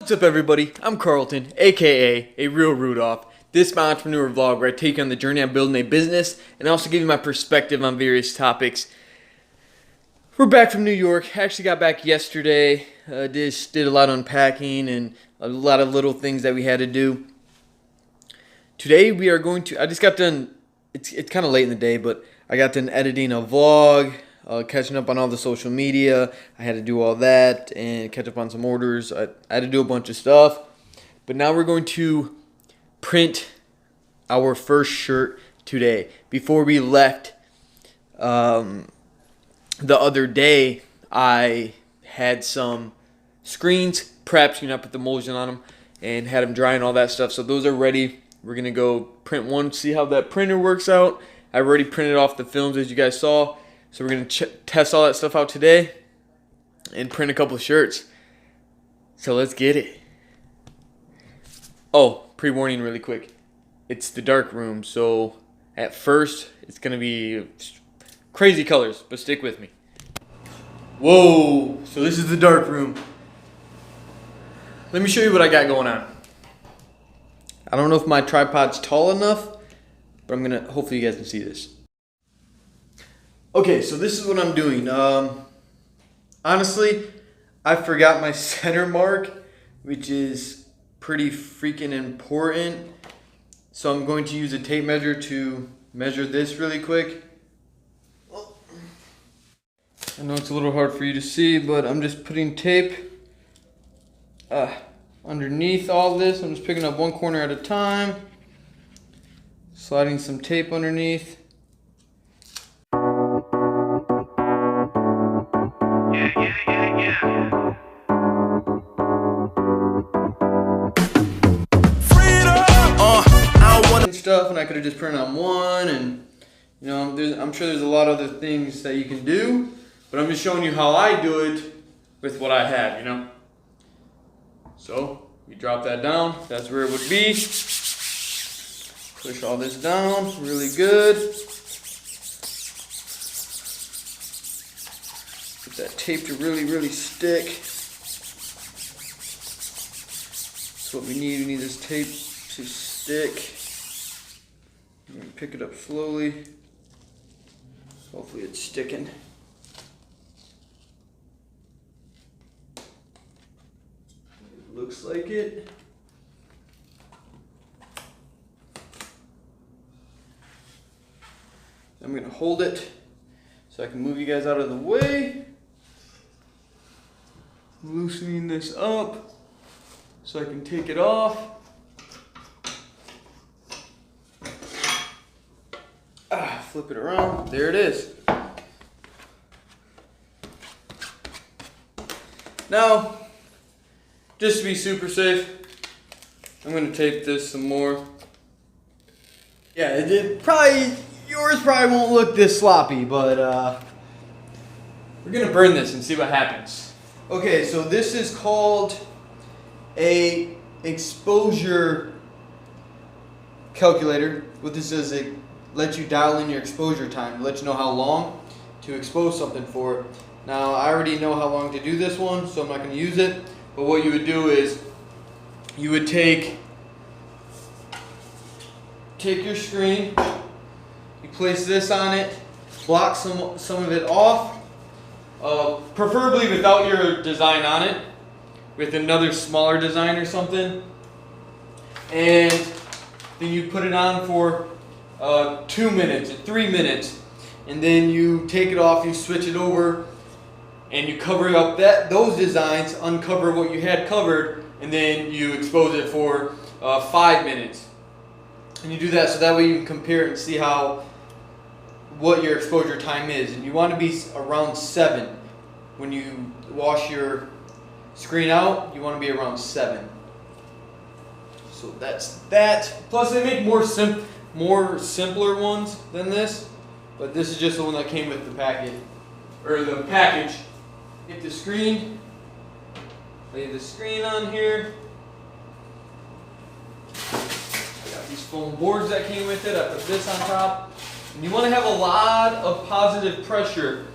What's up everybody, I'm Carlton, aka A Real Rudolph. This is my entrepreneur vlog where I take you on the journey of building a business and also give you my perspective on various topics. We're back from New York. I actually got back yesterday. Did a lot of unpacking and a lot of little things that we had to do. Today we are going to, I just got done, it's kind of late in the day, but I got done editing a vlog, catching up on all the social media. I had to do all that and catch up on some orders. I had to do a bunch of stuff. But now we're going to print our first shirt today. Before we left the other day, I had some screens prepped, I put the emulsion on them and had them dry and all that stuff. So those are ready. We're going to go print one, see how that printer works out. I already printed off the films as you guys saw. So we're going to test all that stuff out today and print a couple of shirts. So let's get it. Oh, pre-warning really quick. It's the dark room, so at first it's going to be crazy colors, but stick with me. Whoa, so this is the dark room. Let me show you what I got going on. I don't know if my tripod's tall enough, but I'm going to, hopefully you guys can see this. Okay, so this is what I'm doing. Honestly, I forgot my center mark, which is pretty freaking important. So I'm going to use a tape measure to measure this really quick. I know it's a little hard for you to see, but I'm just putting tape underneath all this. I'm just picking up one corner at a time, sliding some tape underneath. Stuff, and I could have just printed on one, and I'm sure there's a lot of other things that you can do, but I'm just showing you how I do it with what I have, So you drop that down, that's where it would be. Push all this down really good. Get that tape to really stick. That's what we need. We need this tape to stick. I'm going to pick it up slowly. Hopefully it's sticking. It looks like it. I'm going to hold it so I can move you guys out of the way. Loosening this up so I can take it off. Flip it around. There it is. Now, just to be super safe, I'm going to tape this some more. Yeah, yours probably won't look this sloppy, but we're going to burn this and see what happens. Okay, so this is called a exposure calculator. What this is, it lets you dial in your exposure time, let you know how long to expose something for. Now, I already know how long to do this one, so I'm not going to use it. But what you would do is, you would take your screen, you place this on it, block some of it off, preferably without your design on it, with another smaller design or something, and then you put it on for 2 minutes or 3 minutes, and then you take it off, you switch it over, and you cover up those designs, uncover what you had covered, and then you expose it for 5 minutes. And you do that so that way you can compare it and see what your exposure time is. And you want to be around 7. When you wash your screen out, you want to be around 7. So that's that. Plus they make more simpler ones than this, but this is just the one that came with the packet, or the package. Get the screen, lay the screen on here. I got these foam boards that came with it. I put this on top. And you want to have a lot of positive pressure.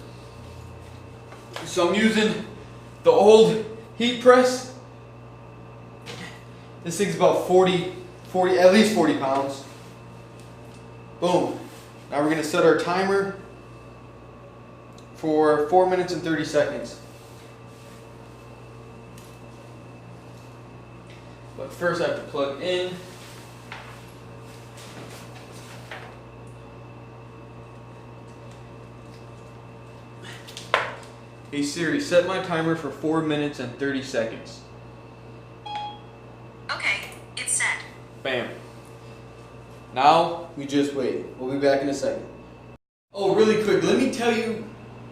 So I'm using the old heat press This thing's about 40, at least 40 pounds. Boom. Now we're gonna set our timer for 4 minutes and 30 seconds. But first I have to plug in. Hey Siri, set my timer for 4 minutes and 30 seconds. Okay, it's set. Bam. Now we just wait. We'll be back in a second. Oh, really quick, let me tell you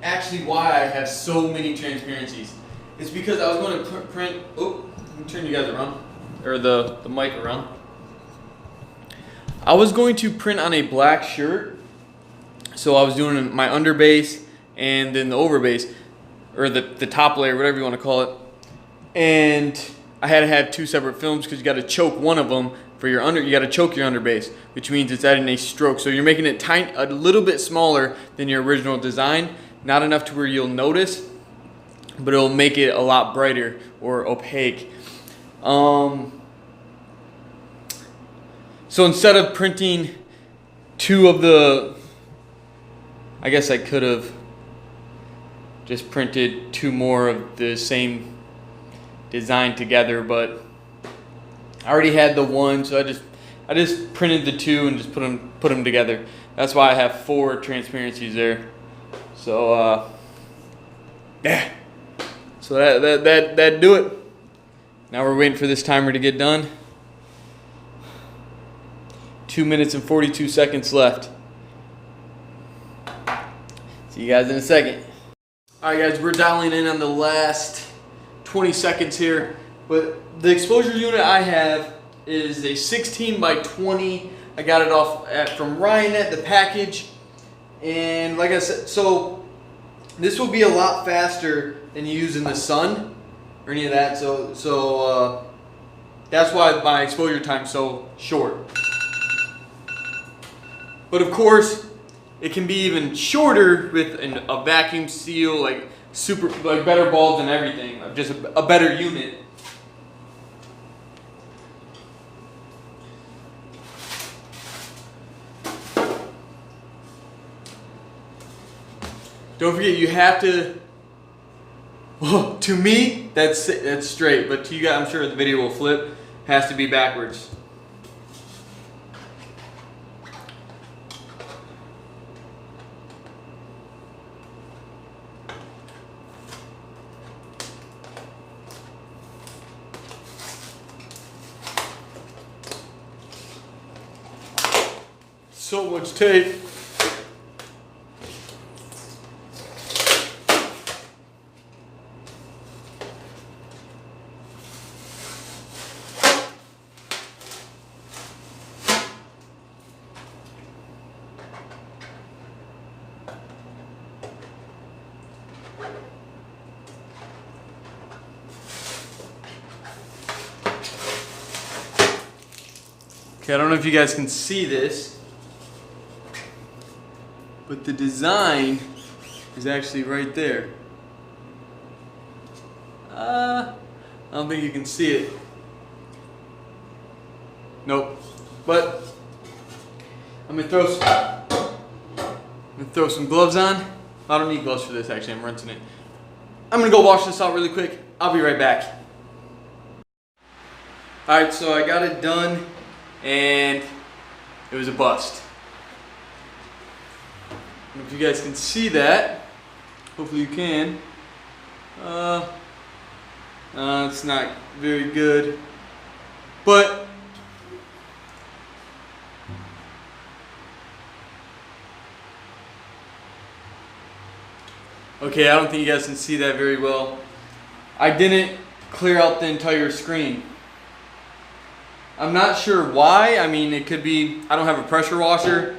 actually why I have so many transparencies. It's because I was going to print. Oh, let me turn you guys around, or the mic around. I was going to print on a black shirt, so I was doing my underbase and then the overbase, or the top layer, whatever you want to call it. And I had to have two separate films because you got to choke one of them for your you got to choke your underbase, which means it's adding a stroke. So you're making it tiny, a little bit smaller than your original design. Not enough to where you'll notice, but it'll make it a lot brighter or opaque. So instead of printing two of the, I guess I could have just printed two more of the same design together, but I already had the one, so I just printed the two and just put them together. That's why I have 4 transparencies there. So yeah. So that do it. Now we're waiting for this timer to get done. 2 minutes and 42 seconds left. See you guys in a second. All right, guys, we're dialing in on the last 20 seconds here. But the exposure unit I have is a 16 by 20. I got it off from ryonet, the package. And like I said, so this will be a lot faster than you use in the sun or any of that. So that's why my exposure time is so short. But of course, it can be even shorter with a vacuum seal, like better bulbs and everything, just a better unit. Don't forget, you have to. Well, to me, that's straight, but to you guys, I'm sure the video will flip. Has to be backwards. So much tape. Okay, I don't know if you guys can see this, but the design is actually right there. I don't think you can see it. Nope. But I'm gonna throw some gloves on. I don't need gloves for this, actually. I'm rinsing it. I'm gonna go wash this out really quick. I'll be right back. All right, so I got it done, and it was a bust. I don't know if you guys can see that. Hopefully you can. It's not very good, but okay, I don't think you guys can see that very well. I didn't clear out the entire screen. I'm not sure why. I mean, it could be I don't have a pressure washer.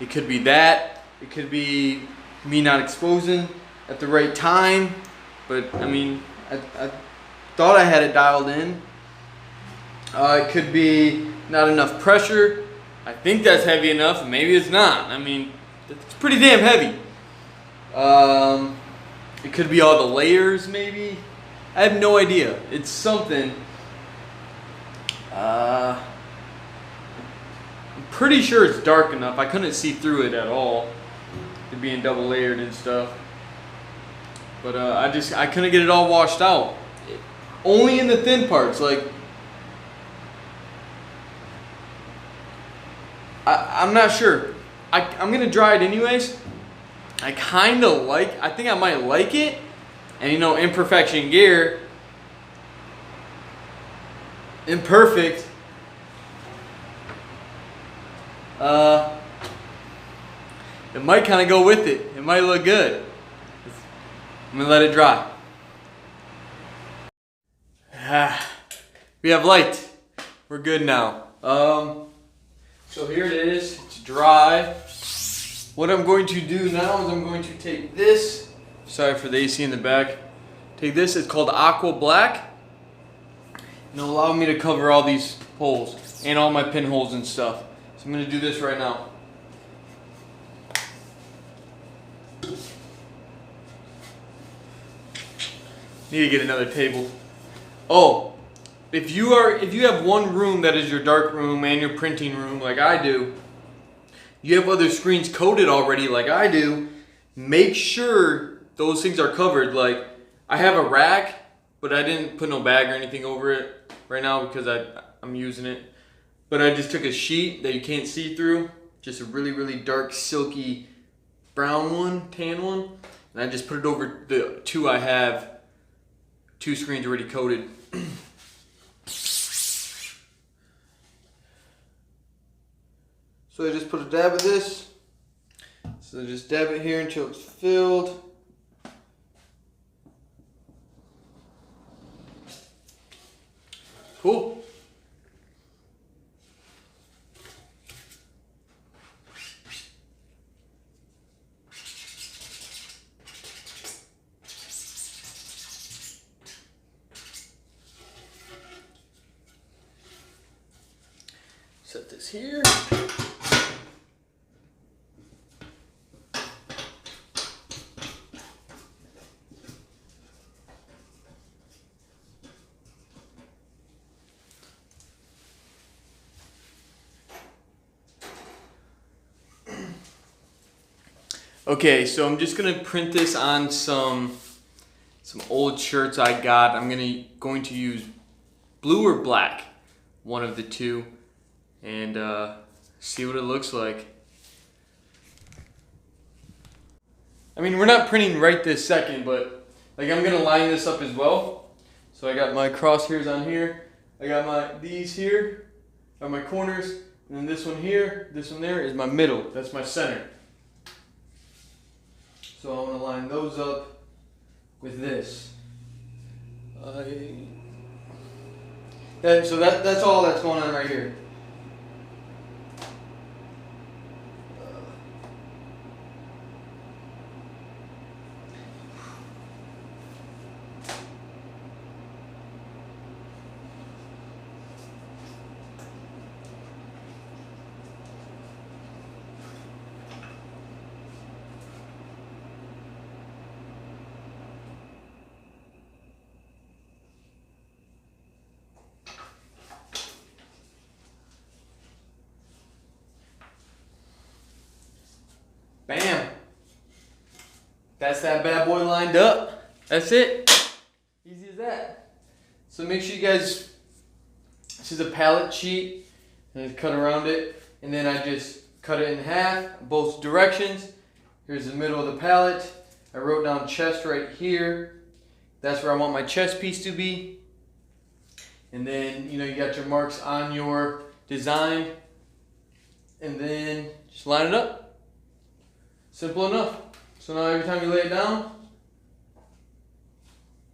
It could be that. It could be me not exposing at the right time. But I mean, I thought I had it dialed in. It could be not enough pressure. I think that's heavy enough. Maybe it's not. I mean, it's pretty damn heavy. It could be all the layers, maybe. I have no idea. It's something. I'm pretty sure it's dark enough. I couldn't see through it at all, it being double layered and stuff. But I couldn't get it all washed out. Only in the thin parts. Like, I'm not sure. I'm gonna dry it anyways. I think I might like it. And you know, imperfection gear, imperfect. It might kind of go with it. It might look good. I'm gonna let it dry. We have light. We're good now. So here it is. It's dry. What I'm going to do now is I'm going to take this. Sorry for the AC in the back. Take this. It's called Aqua Black. And it'll allow me to cover all these holes and all my pinholes and stuff. So I'm going to do this right now. Need to get another table. Oh, if you have one room that is your dark room and your printing room like I do, you have other screens coated already like I do, make sure those things are covered. Like, I have a rack, but I didn't put no bag or anything over it right now because I'm using it. But I just took a sheet that you can't see through, just a really, really dark, silky brown one, tan one, and I just put it over the two I have. Two screens already coated. So I just put a dab of this. So just dab it here until it's filled. Cool. Set this here. Okay, so I'm just gonna print this on some old shirts I got. I'm going to use blue or black, one of the two, and see what it looks like. I mean, we're not printing right this second, but like I'm gonna line this up as well. So I got my crosshairs on here. I got these here are my corners, and then this one here, this one there is my middle. That's my center. So I'm gonna line those up with this. So that's all that's going on right here. Bam! That's that bad boy lined up. That's it. Easy as that. So make sure you guys, this is a palette sheet, and I cut around it, and then I just cut it in half, both directions. Here's the middle of the palette. I wrote down chest right here. That's where I want my chest piece to be. And then, you got your marks on your design, and then just line it up. Simple enough. So now every time you lay it down,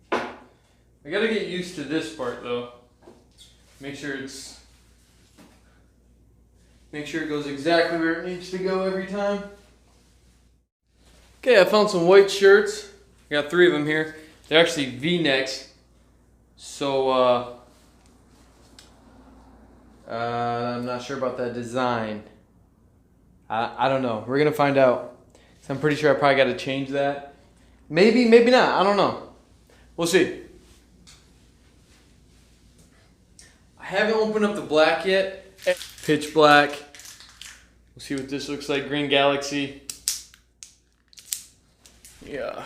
I gotta get used to this part though. Make sure it goes exactly where it needs to go every time. Okay, I found some white shirts. I got 3 of them here. They're actually V-necks. So I'm not sure about that design. I don't know. We're gonna find out. So I'm pretty sure I probably got to change that. Maybe, maybe not. I don't know. We'll see. I haven't opened up the black yet. Pitch black. We'll see what this looks like. Green Galaxy. Yeah.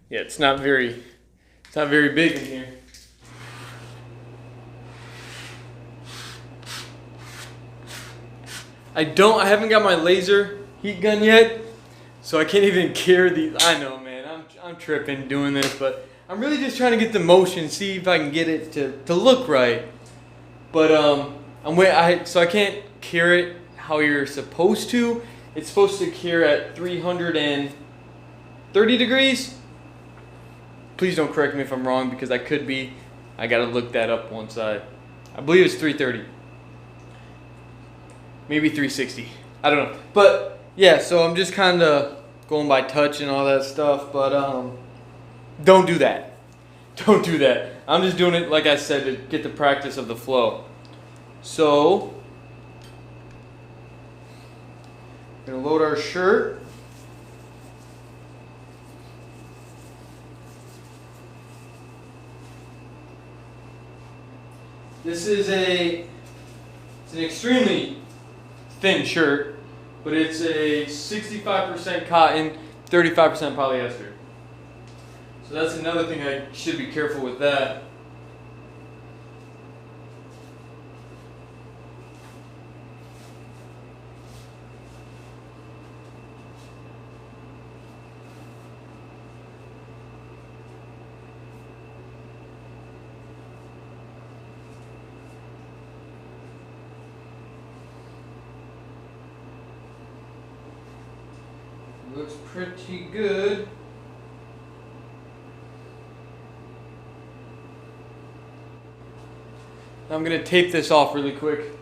Yeah, it's not very big in here. I haven't got my laser heat gun yet, so I can't even carry these. I know, man, I'm tripping doing this, but I'm really just trying to get the motion, see if I can get it to look right. But so I can't cure it how you're supposed to. It's supposed to cure at 330 degrees. Please don't correct me if I'm wrong, because I could be. I gotta look that up once I believe it's 330. Maybe 360. I don't know. But yeah, so I'm just kind of going by touch and all that stuff. But don't do that. Don't do that. I'm just doing it, like I said, to get the practice of the flow. So, gonna load our shirt. This is it's an extremely thin shirt, but it's a 65% cotton, 35% polyester. So that's another thing I should be careful with that. Looks pretty good. I'm gonna tape this off really quick.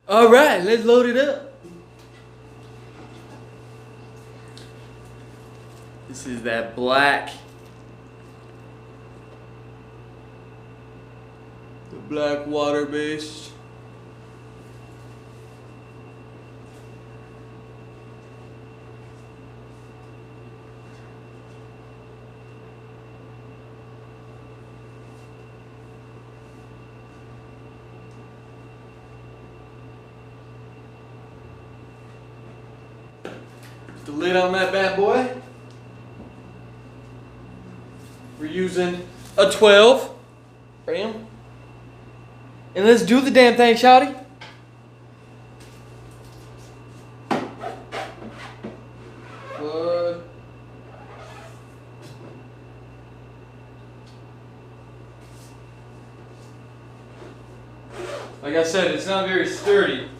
All right, let's load it up. This is that black. The black water-based. The lid on that bad boy. We're using a 12 ram. And let's do the damn thing, shawty. What? Like I said, it's not very sturdy.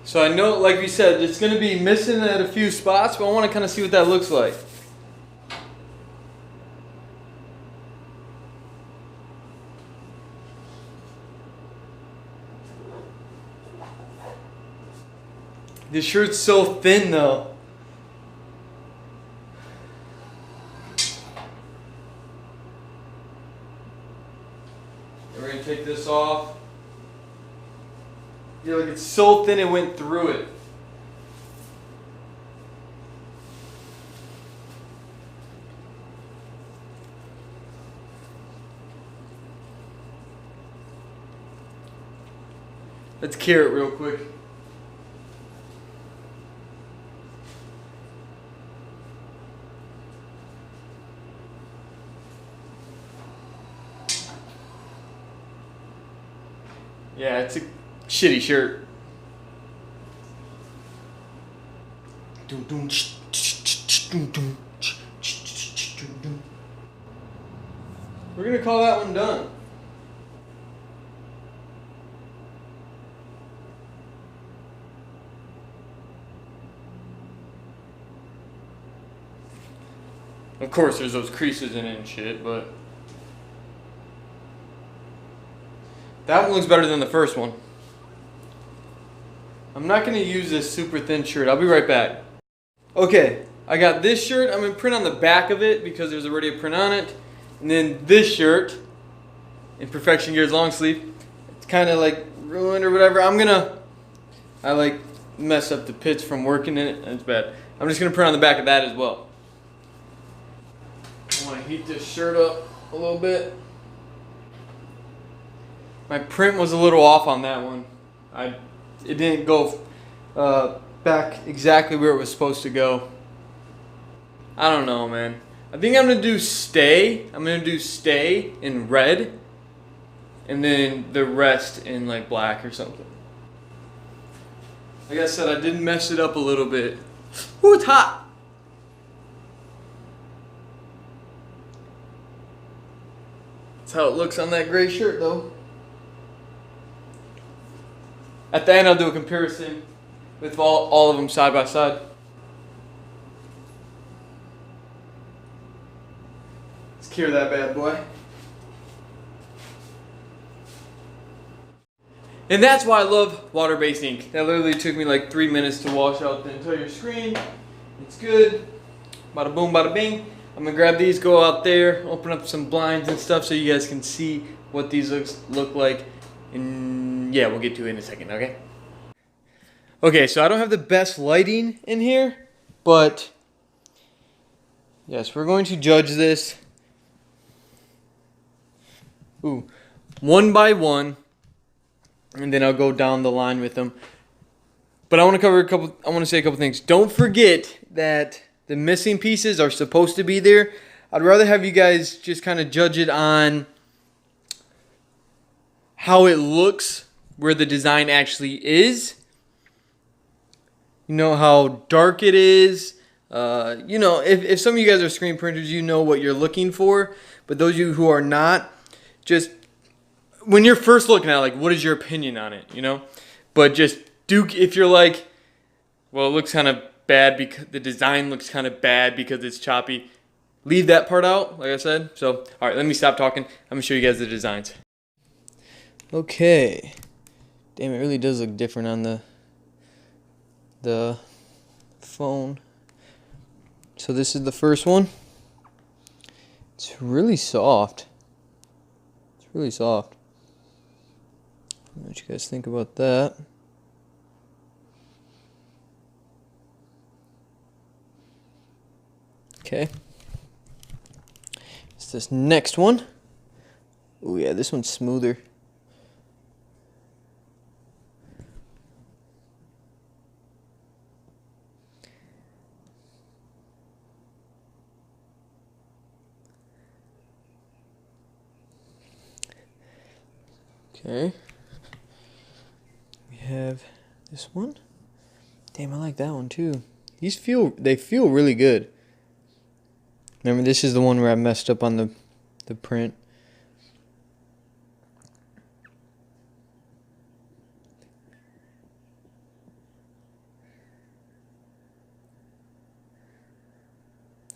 So I know, like we said, it's going to be missing at a few spots, but I want to kind of see what that looks like. This shirt's so thin though. And we're going to take this off. Yeah, like it's so thin it went through it. Let's cure it real quick. Yeah, it's a shitty shirt. We're gonna call that one done. Of course, there's those creases in it and shit, but That one looks better than the first one. I'm not going to use this super thin shirt. I'll be right back. Okay, I got this shirt. I'm going to print on the back of it because there's already a print on it. And then this shirt in Perfection Gears long sleeve. It's kind of like ruined or whatever. I like mess up the pits from working in it. And it's bad. I'm just going to print on the back of that as well. I want to heat this shirt up a little bit. My print was a little off on that one. It didn't go back exactly where it was supposed to go. I don't know, man. I think I'm gonna do stay. I'm gonna do stay in red, and then the rest in like black or something. Like I said, I did mess it up a little bit. Ooh, it's hot. That's how it looks on that gray shirt, though. At the end, I'll do a comparison with all of them side by side. Let's cure that bad boy. And that's why I love water-based ink. That literally took me like 3 minutes to wash out the entire screen. It's good. Bada boom, bada bing. I'm gonna grab these, go out there, open up some blinds and stuff so you guys can see what these look like. And yeah, we'll get to it in a second, okay? Okay, so I don't have the best lighting in here, but yes, we're going to judge this. Ooh, one by one, and then I'll go down the line with them. But I want to say a couple things. Don't forget that the missing pieces are supposed to be there. I'd rather have you guys just kind of judge it on how it looks where the design actually is. You know how dark it is. You know, if some of you guys are screen printers, you know what you're looking for. But those of you who are not, just when you're first looking at it, like, what is your opinion on it, you know? But just if you're like, well, it looks kind of bad because the design looks kind of bad because it's choppy, leave that part out, like I said. So, all right, let me stop talking. I'm going to show you guys the designs. Okay. Damn, it really does look different on the phone. So this is the first one. It's really soft. It's really soft. What you guys think about that? Okay. It's this next one. Oh yeah, this one's smoother. Okay. We have this one. Damn, I like that one too. They feel really good. Remember, this is the one where I messed up on the print.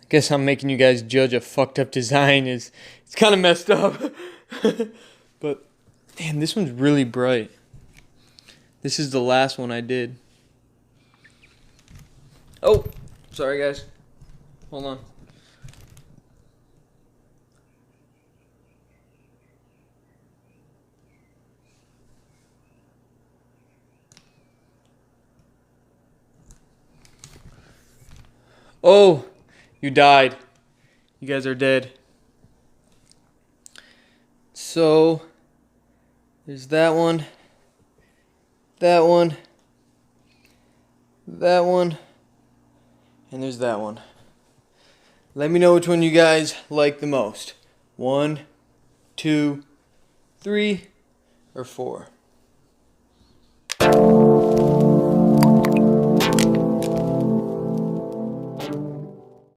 I guess I'm making you guys judge a fucked up design. It's kind of messed up. But, damn, this one's really bright. This is the last one I did. Oh, sorry guys. Hold on. Oh, you died. You guys are dead. So, there's that one, that one, that one, and there's that one. Let me know which one you guys like the most. 1, 2, 3, or 4.